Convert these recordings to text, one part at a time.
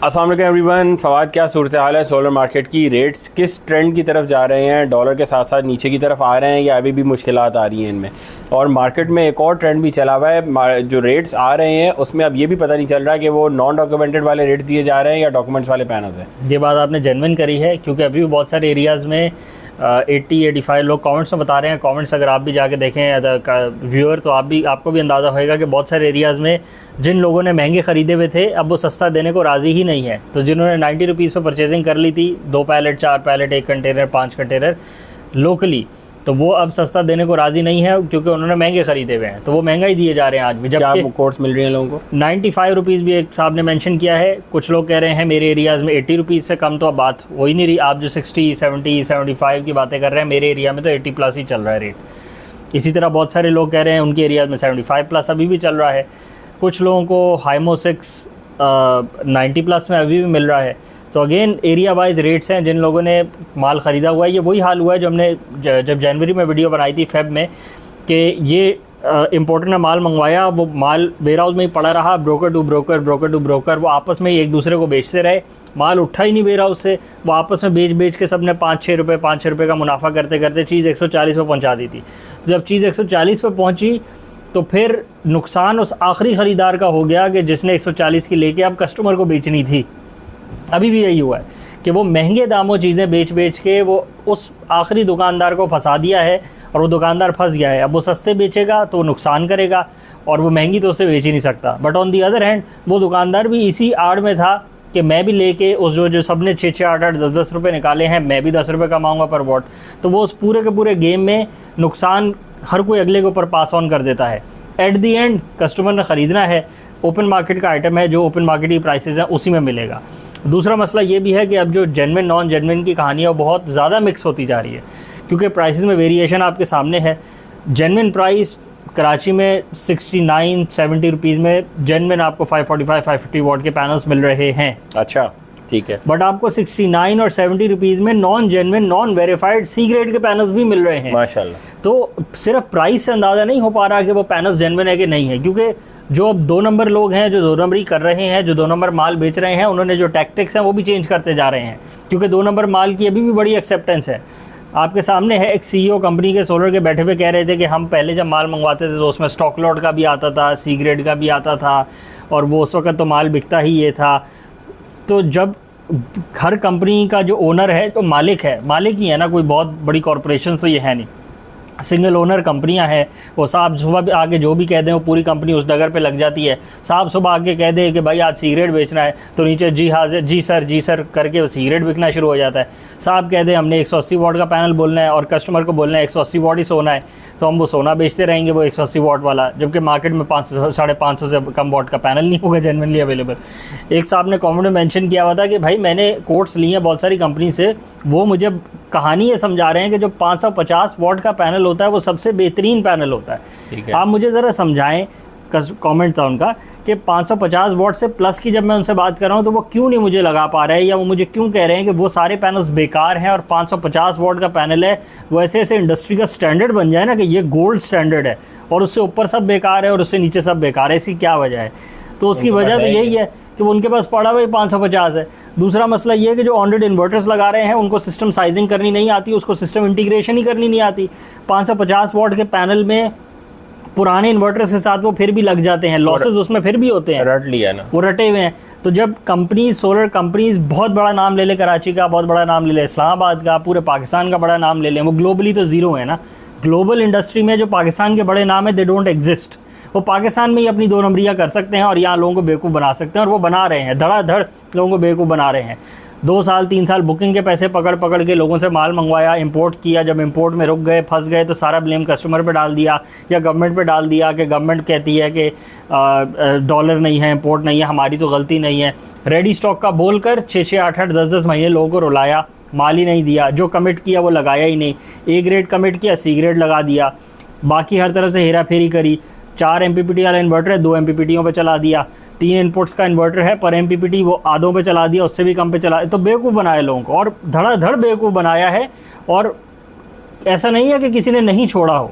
अस्सलाम वालेकुम एवरीवन। फवाद, क्या सूरत हाल है सोलर मार्केट की? रेट्स किस ट्रेंड की तरफ जा रहे हैं? डॉलर के साथ साथ नीचे की तरफ आ रहे हैं या अभी भी मुश्किलात आ रही हैं इनमें? और मार्केट में एक और ट्रेंड भी चला हुआ है, जो रेट्स आ रहे हैं उसमें अब ये भी पता नहीं चल रहा कि वो नॉन डॉक्यूमेंटेड वाले रेट्स दिए जा रहे हैं या डॉक्यूमेंट्स वाले पैनल्स हैं। ये बात आपने जेन्युइन करी है, क्योंकि अभी भी बहुत सारे एरियाज़ में 80-85 लोग कमेंट्स में बता रहे हैं। कमेंट्स अगर आप भी जाके देखें एज अ व्यूअर तो आपको भी अंदाज़ा होएगा कि बहुत सारे एरियाज़ में जिन लोगों ने महंगे ख़रीदे हुए थे अब वो सस्ता देने को राज़ी ही नहीं है। तो जिन्होंने 90 रुपीज़ पर परचेजिंग कर ली थी, 2 pallet 4 pallet 1 container 5 container locally, तो वो अब सस्ता देने को राज़ी नहीं है क्योंकि उन्होंने महंगे ख़रीदे हुए हैं। तो वो महंगाई दिए जा रहे हैं आज भी। जब कोर्ट्स मिल रही हैं लोगों को 95 रुपीज़ भी एक साहब ने मेंशन किया है। कुछ लोग कह रहे हैं मेरे एरियाज़ में 80 रुपीज़ से कम तो अब बात हो ही नहीं रही। आप जो 60, 70, 75 की बातें कर रहे हैं, मेरे एरिया में तो 80 प्लस ही चल रहा है रेट। इसी तरह बहुत सारे लोग कह रहे हैं उनके एरियाज़ में 75 प्लस अभी भी चल रहा है। कुछ लोगों को हाइमो 6 90 प्लस में अभी भी मिल रहा है। तो अगेन एरिया वाइज रेट्स हैं। जिन लोगों ने माल ख़रीदा हुआ है, ये वही हाल हुआ है जो हमने जब जनवरी में वीडियो बनाई थी फेब में, कि ये इम्पोर्टर ने माल मंगवाया, वो माल वेयर हाउस में ही पड़ा रहा, broker to broker, broker to broker, वो आपस में ही एक दूसरे को बेचते रहे। माल उठा ही नहीं वेयर हाउस से, वो आपस में बेच के सब ने 5-6 रुपये का मुनाफा करते करते चीज़ 140 पे पहुँचा दी थी। तो जब चीज़ 140 पे पहुँची तो फिर नुकसान उस आखिरी ख़रीदार का हो गया कि जिसने 140 की लेके अब कस्टमर को बेचनी थी। अभी भी यही हुआ है कि वो महंगे दामों चीज़ें बेच के वो उस आखिरी दुकानदार को फंसा दिया है और वो दुकानदार फंस गया है। अब वो सस्ते बेचेगा तो नुकसान करेगा और वो महंगी तो उसे बेच ही नहीं सकता। But on the other hand वो दुकानदार भी इसी आड़ में था कि मैं भी लेके उस जो सब ने 6-6, 8-8, 10-10 रुपये निकाले हैं, मैं भी 10 रुपये कमाऊँगा पर वॉट। तो वो उस पूरे के पूरे गेम में नुकसान हर कोई अगले के ऊपर पास ऑन कर देता है। एट दी एंड कस्टमर ने ख़रीदना है, ओपन मार्केट का आइटम है, जो ओपन मार्केट की प्राइसेस हैं उसी में मिलेगा। दूसरा मसला ये भी है कि अब जो जेन्युइन नॉन जेन्युइन की कहानी है वो बहुत ज़्यादा मिक्स होती जा रही है, क्योंकि प्राइसेस में वेरिएशन आपके सामने है। जेन्युइन प्राइस कराची में 69-70 रुपीज़ में जेन्युइन आपको 545-550 वॉट के पैनल्स मिल रहे हैं। अच्छा, ठीक है। बट आपको 69 और 70 रुपीज़ में non genuine non verified C grade के पैनल्स भी मिल रहे हैं माशाल्लाह। तो सिर्फ प्राइस से अंदाज़ा नहीं हो पा रहा कि वो पैनल्स जेन्युइन है कि नहीं है, क्योंकि जो अब 2 नंबर लोग हैं, जो 2 नंबरी कर रहे हैं, जो 2 नंबर माल बेच रहे हैं, उन्होंने जो टैक्टिक्स हैं वो भी चेंज करते जा रहे हैं, क्योंकि 2 नंबर माल की अभी भी बड़ी एक्सेप्टेंस है। आपके सामने है, एक CEO कंपनी के सोलर के बैठे हुए कह रहे थे कि हम पहले जब माल मंगवाते थे तो उसमें स्टॉक लॉट का भी आता था, सी ग्रेड का भी आता था, और वो उस वक्त तो माल बिकता ही ये था। तो जब हर कंपनी का जो ओनर है तो मालिक ही है ना, कोई बहुत बड़ी कॉरपोरेशन तो ये है नहीं, सिंगल ओनर कंपनियां हैं। वो साहब सुबह आगे जो भी कह दें वो पूरी कंपनी उस डगर पे लग जाती है। साहब सुबह आगे कह दे कि भाई आज सिगरेट बेचना है तो नीचे जी हाजिर जी सर करके वो सिगरेट बिकना शुरू हो जाता है। साहब कह दे हमने 180 वॉट का पैनल बोलना है और कस्टमर को बोलना है 180 वॉट ही सोना है, तो हम वो सोना बेचते रहेंगे वो 180 वॉट वाला, जबकि मार्केट में 500-550 से कम वॉट का पैनल नहीं होगा जेन्युइनली अवेलेबल। एक साहब ने कमेंट में मेंशन किया हुआ था कि भाई मैंने कोट्स लिए हैं बहुत सारी कंपनी से, वो मुझे कहानी ये समझा रहे हैं कि जो 550 वॉट का पैनल होता है वो सबसे बेहतरीन पैनल होता है। आप मुझे ज़रा समझाएं, कमेंट था उनका, कि 550 वॉट से प्लस की जब मैं उनसे बात कर रहा हूँ तो वो क्यों नहीं मुझे लगा पा रहे हैं, या वो मुझे क्यों कह रहे हैं कि वो सारे पैनल्स बेकार हैं और 550 वॉट का पैनल है। वो ऐसे ऐसे इंडस्ट्री का स्टैंडर्ड बन जाए ना कि ये गोल्ड स्टैंडर्ड है और उससे ऊपर सब बेकार है और उससे नीचे सब बेकार है। इसकी क्या वजह है? तो उसकी वजह तो यही है कि वो उनके पास पड़ा हुआ 550 है। दूसरा मसला ये है कि जो ऑनरेड इन्वर्टर्स लगा रहे हैं उनको सिस्टम साइजिंग करनी नहीं आती, उसको सिस्टम इंटीग्रेशन ही करनी नहीं आती। 550 वॉट के पैनल में पुराने इन्वर्टर्स के साथ वो फिर भी लग जाते हैं, लॉसेस उसमें फिर भी होते हैं, रट लिया ना, वो रटे हुए हैं। तो जब कंपनीज, सोलर कंपनीज, बहुत बड़ा नाम ले ले कराची का, बहुत बड़ा नाम ले ले इस्लामाबाद का, पूरे पाकिस्तान का बड़ा नाम ले लें, वो ग्लोबली तो ज़ीरो है ना। ग्लोबल इंडस्ट्री में जो पाकिस्तान के बड़े नाम है दे डोंट एग्जिस्ट। वो पाकिस्तान में ही अपनी 2 नंबरियाँ कर सकते हैं और यहाँ लोगों को बेवकूफ़ बना सकते हैं, और वो बना रहे हैं, धड़ाधड़ लोगों को बेवकूफ़ बना रहे हैं। 2 साल 3 साल बुकिंग के पैसे पकड़ के लोगों से माल मंगवाया, इंपोर्ट किया, जब इंपोर्ट में रुक गए, फंस गए, तो सारा ब्लेम कस्टमर पे डाल दिया या गवर्नमेंट पे डाल दिया कि गवर्नमेंट कहती है कि डॉलर नहीं है, इंपोर्ट नहीं है, हमारी तो गलती नहीं है। रेडी स्टॉक का बोलकर 6-6, 8-8, 10-10 महीने लोगों को रुलाया, माल ही नहीं दिया, जो कमिट किया वो लगाया ही नहीं। A ग्रेड कमिट किया, C ग्रेड लगा दिया, बाकी हर तरफ से हेरा फेरी करी। 4 MPPT वाला इन्वर्टर है, 2 MPPTों पे चला दिया। 3 इनपुट्स का इन्वर्टर है पर MPPT वो आधों पे चला दिया, उससे भी कम पे चला, तो बेवकूफ़ बनाया लोगों को, और धड़ाधड़ बेवकूफ़ बनाया है। और ऐसा नहीं है कि किसी ने नहीं छोड़ा हो,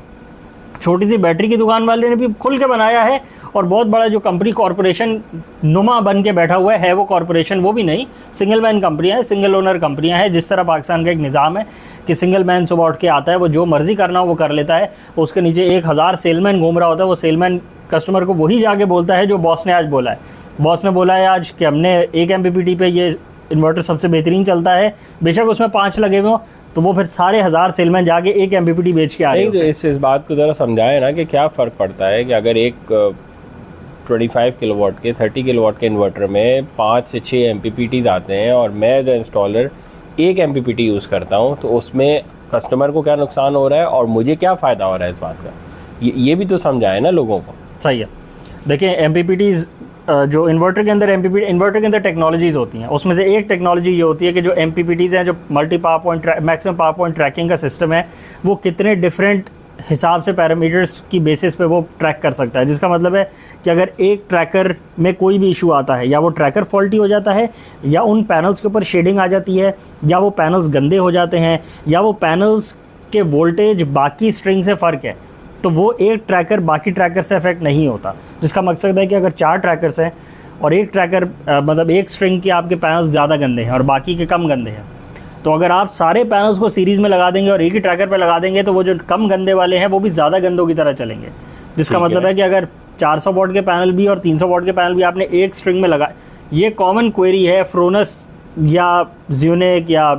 छोटी सी बैटरी की दुकान वाले ने भी खुल के बनाया है और बहुत बड़ा जो कंपनी कॉरपोरेशन नुमा बन के बैठा हुआ है वो कॉरपोरेशन वो भी नहीं, सिंगल मैन कंपनियाँ हैं, सिंगल ओनर कंपनियाँ हैं। जिस तरह पाकिस्तान का एक निज़ाम है कि सिंगल मैन सुबह उठ के आता है, वो जो मर्जी करना हो वो कर लेता है, उसके नीचे 1000 सेलमैन घूम रहा होता है, वो सेलमैन कस्टमर को वही जाके बोलता है जो बॉस ने आज बोला है। बॉस ने बोला है आज कि हमने 1 MPPT पे ये इन्वर्टर सबसे बेहतरीन चलता है, बेशक उसमें 5 लगे हुए हों, तो वो फिर सारे 1000 सेलमैन जाके 1 MPPT बेच के आ रहे हैं। तो इस बात को ज़रा समझाए ना कि क्या फ़र्क पड़ता है कि अगर एक 25 किलोवाट के 30 किलोवाट के इन्वर्टर में 5 से 6 MPPTs आते हैं और मैं एज इंस्टॉलर 1 MPPT यूज़ करता हूँ, तो उसमें कस्टमर को क्या नुकसान हो रहा है और मुझे क्या फ़ायदा हो रहा है इस बात का, ये भी तो समझाए ना लोगों को। सही है। देखिए MPPTs जो इन्वर्टर के अंदर इन्वर्टर के अंदर टेक्नोलॉजीज़ होती हैं, उसमें से एक टेक्नोलॉजी ये होती है कि जो MPPTs हैं, जो multi power point maximum power point tracking का सिस्टम है, वो कितने डिफरेंट हिसाब से पैरामीटर्स की बेसिस पे वो ट्रैक कर सकता है। जिसका मतलब है कि अगर एक ट्रैकर में कोई भी इशू आता है, या वो ट्रैकर फॉल्टी हो जाता है, या उन पैनल्स के ऊपर शेडिंग आ जाती है, या वो पैनल्स गंदे हो जाते हैं, या वो पैनल्स के वोल्टेज बाकी स्ट्रिंग से फ़र्क है, तो वो एक ट्रैकर बाकी ट्रैकर से अफेक्ट नहीं होता। जिसका मकसद है कि अगर 4 ट्रैकर्स हैं और एक ट्रैकर मतलब एक स्ट्रिंग के आपके पैनल्स ज़्यादा गंदे हैं और बाकी के कम गंदे हैं, तो अगर आप सारे पैनल्स को सीरीज़ में लगा देंगे और एक ही ट्रैकर पर लगा देंगे, तो वो जो कम गंदे वाले हैं वो भी ज़्यादा गंदों की तरह चलेंगे। जिसका मतलब है कि अगर 400 वॉट के पैनल भी और 300 वॉट के पैनल भी आपने एक स्ट्रिंग में लगा, ये कॉमन क्वेरी है फ्रोनस या ज़्यूनिक या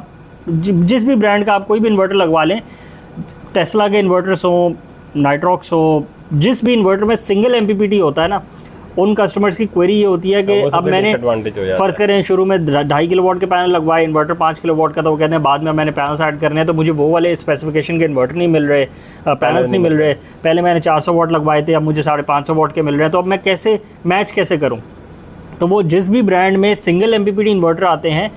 जिस भी ब्रांड का आप कोई भी इन्वर्टर लगवा लें, टेस्ला के इन्वर्टर्स हों, नाइट्रॉक्स हो, जिस भी इन्वर्टर में सिंगल MPPT होता है ना, उन कस्टमर्स की क्वेरी ये होती है कि अब मैंने फ़र्ज़ करें शुरू में 2.5 किलोवाट के पैनल लगवाए, इन्वर्टर 5 किलोवाट का, तो वो कहते हैं बाद में मैंने पैनल्स ऐड करने हैं, तो मुझे वो वाले स्पेसिफिकेशन के इन्वर्टर नहीं मिल रहे, पैनल्स नहीं मिल रहे, पहले मैंने 400 वाट लगवाए थे, अब मुझे 550 वाट के मिल रहे हैं, तो अब मैं कैसे मैच कैसे करूँ। तो वो जिस भी ब्रांड में सिंगल MPPT इन्वर्टर आते हैं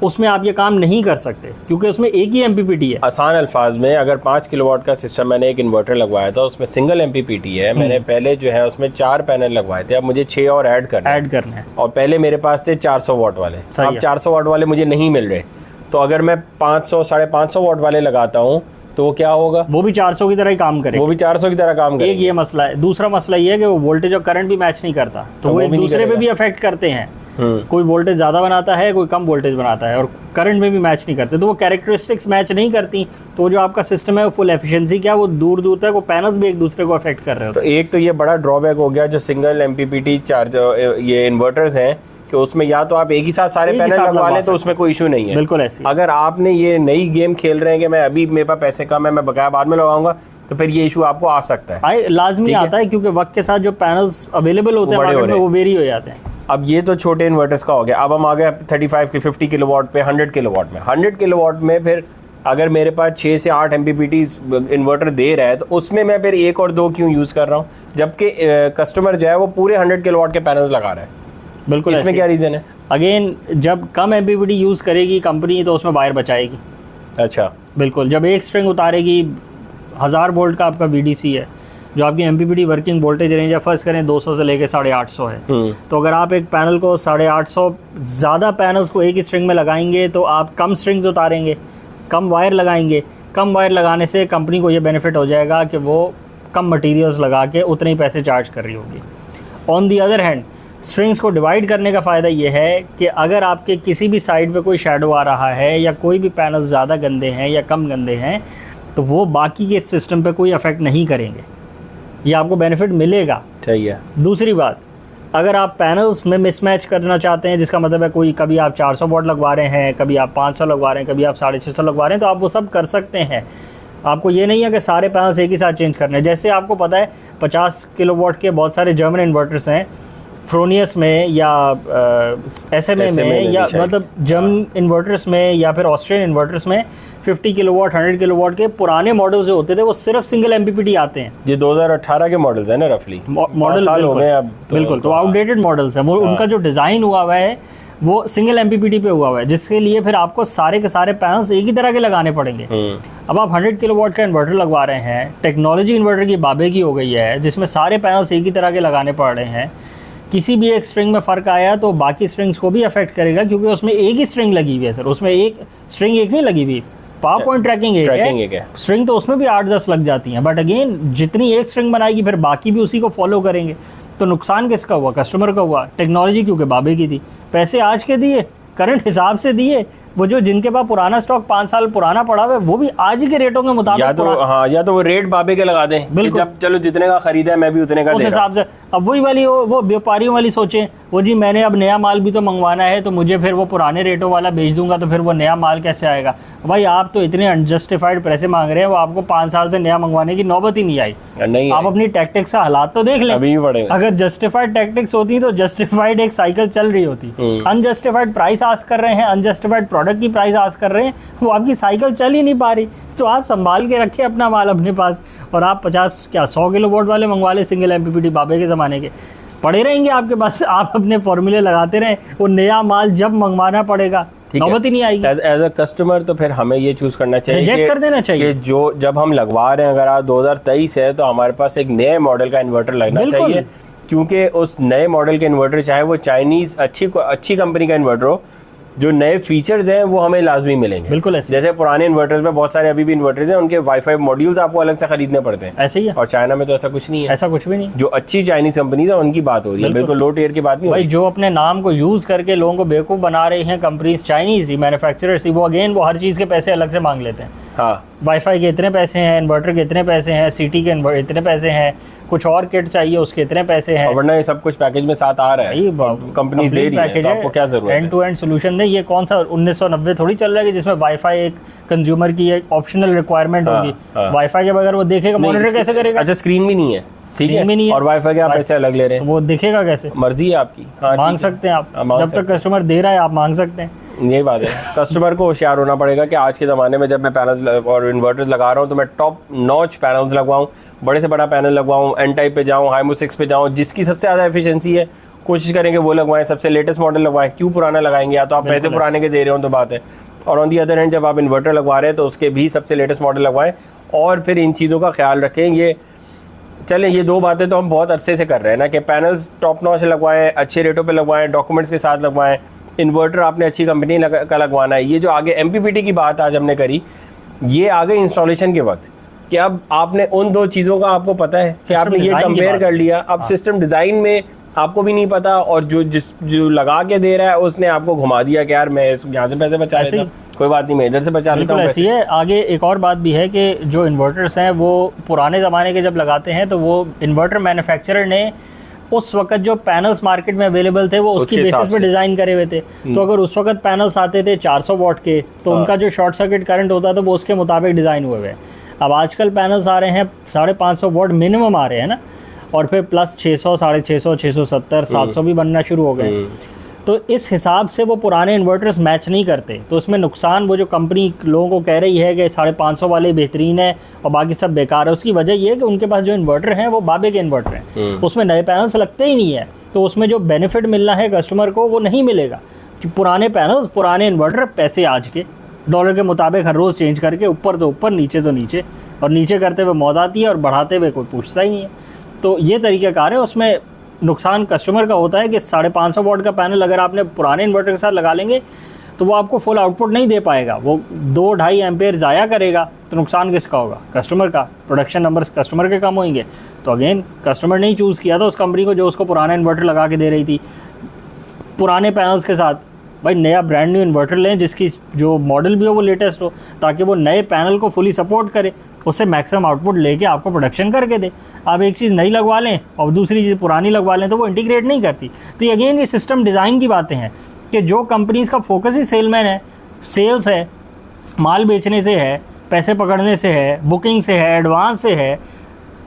उसमें आप ये काम नहीं कर सकते, क्योंकि उसमें एक ही MPPT है। आसान अल्फाज में, अगर 5 किलोवाट का सिस्टम मैंने एक इन्वर्टर लगवाया था, उसमें सिंगल MPPT है, मैंने पहले जो है उसमें 4 पैनल लगवाए थे, अब मुझे 6 और ऐड करने हैं। और पहले मेरे पास थे 400 वाट वाले, अब 400 वाट वाले मुझे नहीं मिल रहे, तो अगर मैं 500 550 वाट वाले लगाता हूँ तो वो क्या होगा, वो भी 400 की तरह ही काम करेगा, वो भी 400 की तरह काम करेगा। एक ये मसला है। दूसरा मसला ये है कि वो वोल्टेज और करंट भी मैच नहीं करता, तो वो एक दूसरे पे भी अफेक्ट करते हैं। कोई वोल्टेज ज़्यादा बनाता है, कोई कम वोल्टेज बनाता है, और करंट में भी मैच नहीं करते, तो वो कैरेक्टरिस्टिक्स मैच नहीं करती, तो जो आपका सिस्टम है वो फुल एफिशिएंसी क्या वो दूर दूर तक वो पैनल्स भी एक दूसरे को अफेक्ट कर रहे हो। तो एक तो ये बड़ा ड्रॉबैक हो गया जो सिंगल MPPT चार्जर ये इन्वर्टर्स हैं कि उसमें या तो आप एक ही साथ सारे पैनल लगवा लें तो उसमें कोई इशू नहीं है। बिल्कुल ऐसे। अगर आपने ये नई गेम खेल रहे हैं कि मैं अभी मेरे पास पैसे कम है, मैं बकाया बाद में लगाऊंगा, तो फिर ये इशू आपको आ सकता है, लाजमी आता है, क्योंकि वक्त के साथ जो पैनल्स अवेलेबल होते हैं मार्केट में वो वेरी हो जाते हैं। अब ये तो छोटे इन्वर्टर्स का हो गया, अब हम आ गए 35 के 50 किलोवाट पे 100 किलोवाट में। 100 किलोवाट में फिर अगर मेरे पास 6 से 8 MPPTs इन्वर्टर दे रहा है, तो उसमें मैं फिर 1 और 2 क्यों यूज़ कर रहा हूँ, जबकि कस्टमर जो है वो पूरे 100 किलोवाट के पैनल्स लगा रहा है। बिल्कुल, इसमें क्या रीज़न है? अगेन, जब कम MPPT यूज़ करेगी कंपनी तो उसमें वायर बचाएगी। अच्छा, बिल्कुल। जब एक स्ट्रिंग उतारेगी, 1000 वोल्ट का आपका VDC है, जो आपकी MPPT वर्किंग वोल्टेज रेंज है, फर्स्ट करें 200 से लेके 850 है, तो अगर आप एक पैनल को 850 ज़्यादा पैनल्स को एक ही स्ट्रिंग में लगाएंगे तो आप कम स्ट्रिंग्स उतारेंगे, कम वायर लगाएंगे। कम वायर लगाने से कंपनी को ये बेनिफिट हो जाएगा कि वो कम मटेरियल्स लगा के उतने ही पैसे चार्ज कर रही होगी। On the other hand, strings को डिवाइड करने का फ़ायदा ये है कि अगर आपके किसी भी साइड पे कोई शैडो आ रहा है या कोई भी पैनल ज़्यादा गंदे हैं या कम गंदे हैं, तो वो बाकी के सिस्टम पे कोई अफेक्ट नहीं करेंगे, ये आपको बेनिफिट मिलेगा। सही है। दूसरी बात, अगर आप पैनल्स में मिसमैच करना चाहते हैं, जिसका मतलब है कोई कभी आप 400 वाट लगवा रहे हैं, कभी आप 500 लगवा रहे हैं, कभी आप 650 लगवा रहे हैं, तो आप वो सब कर सकते हैं। आपको ये नहीं है कि सारे पैनल्स एक ही साथ चेंज करने हैं। जैसे आपको पता है 50 किलोवाट के बहुत सारे जर्मन इन्वर्टर्स हैं, फ्रोनियस में या SMA में या मतलब जर्मन इन्वर्टर्स में या फिर ऑस्ट्रियन इन्वर्टर्स में 50 किलोवाट 100 किलोवाट के पुराने मॉडल जो होते थे वो सिर्फ सिंगल MPPT आते हैं। ये 2018 के मॉडल्स हैं ना, रफली मॉडल साल हो गए अब तो, बिल्कुल। तो आउटडेटेड मॉडल्स हैं वो। उनका जो डिज़ाइन हुआ है वो सिंगल MPPT पे हुआ है, जिसके लिए फिर आपको सारे के सारे पैनल्स एक ही तरह के लगाने पड़ेंगे। अब आप 100 किलोवाट का इन्वर्टर लगवा रहे हैं, टेक्नोलॉजी इन्वर्टर की बाबे की हो गई है, जिसमें सारे पैनल्स एक ही तरह के लगाने पड़ रहे हैं। किसी भी एक स्ट्रिंग में फ़र्क आया तो बाकी स्ट्रिंग्स को भी अफेक्ट करेगा, क्योंकि उसमें एक ही स्ट्रिंग लगी हुई है सर, उसमें एक स्ट्रिंग एक नहीं लगी हुई, पावर पॉइंट ट्रैकिंग एक है, स्ट्रिंग तो उसमें भी 8-10 लग जाती हैं, बट अगेन जितनी एक स्ट्रिंग बनाएगी फिर बाकी भी उसी को फॉलो करेंगे, तो नुकसान किसका हुआ? कस्टमर का हुआ। टेक्नोलॉजी क्योंकि बाबे की थी, पैसे आज के दिए, करंट हिसाब से दिए, वो जो जिनके पास पुराना स्टॉक 5 साल पुराना पड़ा हुआ है वो भी आज ही के रेटों के मुताबिक या तो वो रेट बाबे के लगा दें, बिल्कुल, जब चलो जितने का खरीदा है मैं भी उतने का उस हिसाब से। अब वही वाली वो व्यापारियों वाली सोचें, वो जी मैंने अब नया माल भी तो मंगवाना है, तो मुझे फिर वो पुराने रेटों वाला बेच दूंगा, तो फिर वो नया माल कैसे आएगा? भाई आप तो इतने अनजस्टिफाइड पैसे मांग रहे हैं, वो आपको 5 साल से नया मंगवाने की नौबत ही नहीं आई। नहीं, आप अपनी टैक्टिक्स का हालात तो देख लें, अभी भी अगर जस्टिफाइड टैक्टिक्स होती तो जस्टिफाइड एक साइकिल चल रही होती। अनजस्टिफाइड प्राइस आस्क कर रहे हैं, अनजस्टिफाइड प्रोडक्ट की प्राइस आस्क कर रहे हैं, वो आपकी साइकिल चल ही नहीं पा रही। तो आप संभाल के रखें अपना माल अपने पास, और आप 100 किलोवाट वाले मंगवा ले सिंगल MPPT बाबे के ज़माने के, पड़े रहेंगे आपके पास, आप अपने फॉर्मूले लगाते रहें, वो नया माल जब मंगवाना पड़ेगा नौबत ही नहीं आएगी। एज अ कस्टमर तो फिर हमें ये चूज करना चाहिए, रिजेक्ट कर देना चाहिए कि जो जब हम लगवा रहे हैं, अगर आज 2023 है तो हमारे पास एक नए मॉडल का इन्वर्टर लगना चाहिए, क्योंकि उस नए मॉडल के इन्वर्टर, चाहे वो चाइनीज़ अच्छी कंपनी का इन्वर्टर हो, जो नए फीचर्स हैं वो हमें लाजमी मिलेंगे। बिल्कुल ऐसे, जैसे पुराने इन्वर्टर्स में बहुत सारे अभी भी इन्वर्टर्स हैं, उनके वाईफाई मॉड्यूल्स आपको अलग से खरीदने पड़ते हैं, ऐसे ही है। और चाइना में तो ऐसा कुछ नहीं है, ऐसा कुछ भी नहीं। जो अच्छी चाइनीज कंपनीज है उनकी बात हो रही है, बिल्कुल लो टियर की बात नहीं भाई। जो अपने नाम को यूज करके लोगों को बेवकूफ बना रही हैं कंपनीज, चाइनीज मैन्युफैक्चरर्स, वो अगेन वो हर चीज के पैसे अलग से मांग लेते हैं। हाँ, वाईफाई के इतने पैसे हैं, इन्वर्टर के इतने पैसे हैं, सीटी के इतने पैसे हैं, कुछ और किट चाहिए उसके इतने पैसे हैं, वरना ये सब कुछ पैकेज में साथ आ रहा है, कंपनी दे रही है, तो आपको क्या जरूरत है? एंड टू एंड सोल्यूशन दे। ये कौन सा 1990 थोड़ी चल रहा है कि जिसमें वाईफाई एक कंज्यूमर की एक ऑप्शनल रिक्वायरमेंट होगी। वाईफाई के बगैर वो देखेगा, मॉनिटर कैसे करेगा? अच्छा, स्क्रीन भी नहीं है, ठीक है, और वाईफाई के आप पैसे अलग ले रहे हैं, वो दिखेगा कैसे? मर्जी है आपकी, मांग सकते हैं आप, जब तक कस्टमर दे रहा है आप मांग सकते हैं। यही बात है, कस्टमर को होशियार होना पड़ेगा कि आज के ज़माने में जब मैं पैनल्स और इन्वर्टर्स लगा रहा हूँ तो मैं टॉप नॉच पैनल्स लगवाऊँ, बड़े से बड़ा पैनल लगवाऊँ, N टाइप पे जाऊँ, हाइमो 6 पे जाऊँ, जिसकी सबसे ज़्यादा एफिशिएंसी है कोशिश करेंगे वो लगवाएं, सबसे लेटेस्ट मॉडल लगवाएं। क्यों पुराना लगाएंगे? या तो आप पैसे पुराने के दे रहे हो तो बात है, और ऑन दी अदर हैंड जब आप इन्वर्टर लगवा रहे हैं तो उसके भी सबसे लेटेस्ट मॉडल लगवाएं, और फिर इन चीज़ों का ख्याल रखें। ये चलें, ये दो बातें तो हम बहुत अरसे से कर रहे हैं ना, कि पैनल्स टॉप नॉच लगवाएं, अच्छे रेटों पे लगवाएं, डॉक्यूमेंट्स के साथ लगवाएं, इन्वर्टर आपने अच्छी कंपनी का लगवाना है। ये जो आगे MPPT की बात आज हमने करी, ये आगे इंस्टॉलेशन के वक्त, कि अब आपने उन दो चीज़ों का आपको पता है कि आपने ये कंपेयर कर लिया, अब सिस्टम डिज़ाइन में आपको भी नहीं पता, और जो लगा के दे रहा है उसने आपको घुमा दिया कि यार मैं यहाँ से पैसे बचा लेता हूँ, कोई बात नहीं मैं इधर से बचा लेता हूँ। ऐसी है। आगे एक और बात भी है कि जो इन्वर्टर्स हैं वो पुराने ज़माने के जब लगाते हैं तो वो इन्वर्टर मैन्युफैक्चरर ने उस वक्त जो पैनल्स मार्केट में अवेलेबल थे वो उसकी बेसिस पे डिज़ाइन करे हुए थे। तो अगर उस वक्त पैनल्स आते थे 400 वाट के, तो उनका जो शॉर्ट सर्किट करंट होता था वो उसके मुताबिक डिज़ाइन हुए हुए। अब आजकल पैनल्स आ रहे हैं 550 वाट मिनिमम आ रहे हैं ना, और फिर प्लस 600, 650, 670, 700 भी बनना शुरू हो गए। तो इस हिसाब से वो पुराने इन्वर्टर्स मैच नहीं करते, तो उसमें नुकसान वो जो कंपनी लोगों को कह रही है कि 550 वाले बेहतरीन है और बाकी सब बेकार है, उसकी वजह ये है कि उनके पास जो इन्वर्टर हैं वो बाबे के इन्वर्टर हैं, उसमें नए पैनल्स लगते ही नहीं है, तो उसमें जो बेनिफिट मिलना है कस्टमर को वो नहीं मिलेगा। कि पुराने पैनल्स, पुराने इन्वर्टर, पैसे आज के डॉलर के मुताबिक हर रोज़ चेंज करके, ऊपर तो ऊपर नीचे तो नीचे, और नीचे करते हुए मौत आती है और बढ़ाते हुए कोई पूछता ही नहीं है। तो ये तरीक़ाकार है, उसमें नुकसान कस्टमर का होता है कि 550 वाट का पैनल अगर आपने पुराने इन्वर्टर के साथ लगा लेंगे तो वो आपको फुल आउटपुट नहीं दे पाएगा, वो 2-2.5 एम्पेयर ज़ाया करेगा, तो नुकसान किसका होगा? कस्टमर का। प्रोडक्शन नंबर्स कस्टमर के कम होंगे। तो अगेन कस्टमर नहीं चूज़ किया था उस कंपनी को जो उसको पुराना इन्वर्टर लगा के दे रही थी पुराने पैनल्स के साथ। भाई नया ब्रांड न्यू इन्वर्टर लें जिसकी जो मॉडल भी हो वो लेटेस्ट हो, ताकि वो नए पैनल को फुली सपोर्ट करे, उससे मैक्सिमम आउटपुट लेके आपको प्रोडक्शन करके दे। आप एक चीज़ नई लगवा लें और दूसरी चीज़ पुरानी लगवा लें तो वो इंटीग्रेट नहीं करती। तो ये अगेन ये सिस्टम डिज़ाइन की बातें हैं कि जो कंपनीज़ का फोकस ही सेलमैन है, सेल्स है, माल बेचने से है, पैसे पकड़ने से है, बुकिंग से है, एडवांस से है,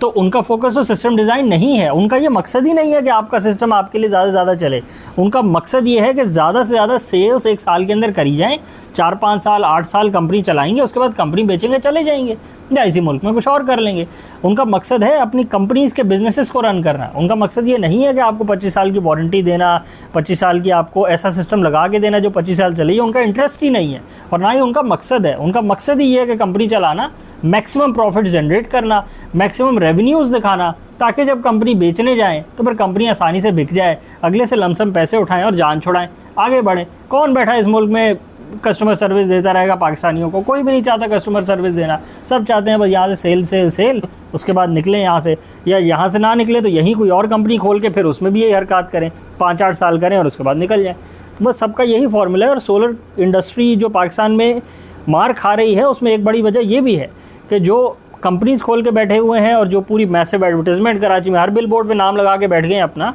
तो उनका फोकस तो सिस्टम डिज़ाइन नहीं है। उनका ये मकसद ही नहीं है कि आपका सिस्टम आपके लिए ज़्यादा से ज़्यादा चले। उनका मकसद ये है कि ज़्यादा से ज़्यादा सेल्स एक साल के अंदर करी जाएँ, 4-5 साल 8 साल कंपनी चलाएंगे, उसके बाद कंपनी बेचेंगे चले जाएंगे या इसी मुल्क में कुछ और कर लेंगे। उनका मकसद है अपनी कंपनीज़ के बिजनेसेस को रन करना। उनका मकसद ये नहीं है कि आपको 25 साल की वारंटी देना, 25 साल की आपको ऐसा सिस्टम लगा के देना जो 25 साल चले। उनका इंटरेस्ट ही नहीं है और ना ही उनका मकसद है। उनका मकसद ही है कि कंपनी चलाना, मैक्सिमम प्रॉफिट जनरेट करना, मैक्सिमम रेवेन्यूज़ दिखाना, ताकि जब कंपनी बेचने जाएँ तो फिर कंपनी आसानी से बिक जाए, अगले से लमसम पैसे उठाएँ और जान छुड़ाएँ, आगे बढ़ें। कौन बैठा है इस मुल्क में कस्टमर सर्विस देता रहेगा पाकिस्तानियों को? कोई भी नहीं चाहता कस्टमर सर्विस देना, सब चाहते हैं बस यहाँ से सेल सेल सेल, उसके बाद निकलें यहाँ से, या यहाँ से ना निकले तो यहीं कोई और कंपनी खोल के फिर उसमें भी यही हरकत करें, 5-8 साल करें और उसके बाद निकल जाएँ। तो बस सबका यही फॉर्मूला है। और सोलर इंडस्ट्री जो पाकिस्तान में मार खा रही है उसमें एक बड़ी वजह ये भी है कि जो कंपनीज़ खोल के बैठे हुए हैं और जो पूरी मैसिव एडवर्टाइजमेंट कराची में हर बिल बोर्ड पे नाम लगा के बैठ गए हैं अपना,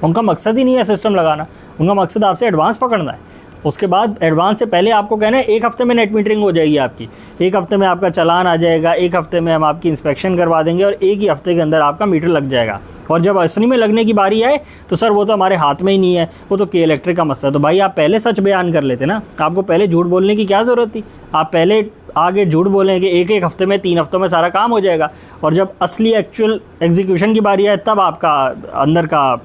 उनका मकसद ही नहीं है सिस्टम लगाना, उनका मकसद आपसे एडवांस पकड़ना है। उसके बाद एडवांस से पहले आपको कहना है 1 हफ्ते में नेट मीटरिंग हो जाएगी आपकी, 1 हफ्ते में आपका चालान आ जाएगा, 1 हफ्ते में हम आपकी इंस्पेक्शन करवा देंगे और 1 ही हफ्ते के अंदर आपका मीटर लग जाएगा। और जब असली में लगने की बारी आए तो सर वो तो हमारे हाथ में ही नहीं है, वो तो के इलेक्ट्रिक का मसला है। तो भाई आप पहले सच बयान कर लेते ना, आपको पहले झूठ बोलने की क्या ज़रूरत थी? आप पहले आगे झूठ बोलें कि 1-1 हफ्ते में 3 हफ्तों में सारा काम हो जाएगा, और जब असली एक्चुअल एग्जीक्यूशन की बारी आए तब आपका अंदर का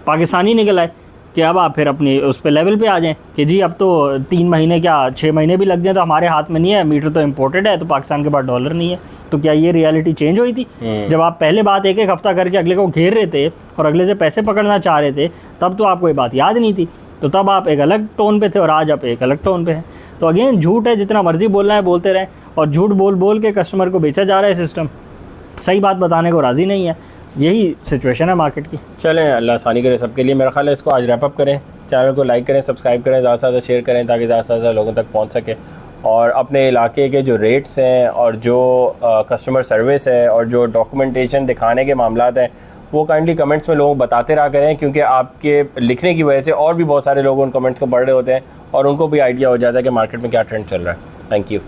पाकिस्तानी निकल आए कि अब आप फिर अपनी उस पे लेवल पे आ जाएं कि जी अब तो 3 महीने क्या 6 महीने भी लग जाए तो हमारे हाथ में नहीं है, मीटर तो इम्पोर्टेड है, तो पाकिस्तान के पास डॉलर नहीं है। तो क्या ये रियलिटी चेंज हुई थी? जब आप पहले बात 1-1 हफ्ता करके अगले को घेर रहे थे और अगले से पैसे पकड़ना चाह रहे थे, तब तो आपको ये बात याद नहीं थी, तो तब आप एक अलग टोन पे थे और आज आप एक अलग टोन पे हैं। तो अगेन झूठ है, जितना मर्जी बोलना है बोलते रहें, और झूठ बोल बोल के कस्टमर को बेचा जा रहा है सिस्टम, सही बात बताने को राज़ी नहीं है। यही सिचुएशन है मार्केट की। चलें, अल्लाह आसानी करे सबके लिए। मेरा ख्याल है इसको आज रैप अप करें, चैनल को लाइक करें, सब्सक्राइब करें, ज़्यादा से ज़्यादा शेयर करें ताकि ज़्यादा से ज़्यादा लोगों तक पहुंच सके। और अपने इलाके के जो रेट्स हैं और जो कस्टमर सर्विस है और जो डॉक्यूमेंटेशन दिखाने के मामलात हैं वो काइंडली कमेंट्स में लोगों को बताते रहा करें, क्योंकि आपके लिखने की वजह से और भी बहुत सारे लोग उन कमेंट्स को पढ़ रहे होते हैं और उनको भी आइडिया हो जाता है कि मार्केट में क्या ट्रेंड चल रहा है। Thank you.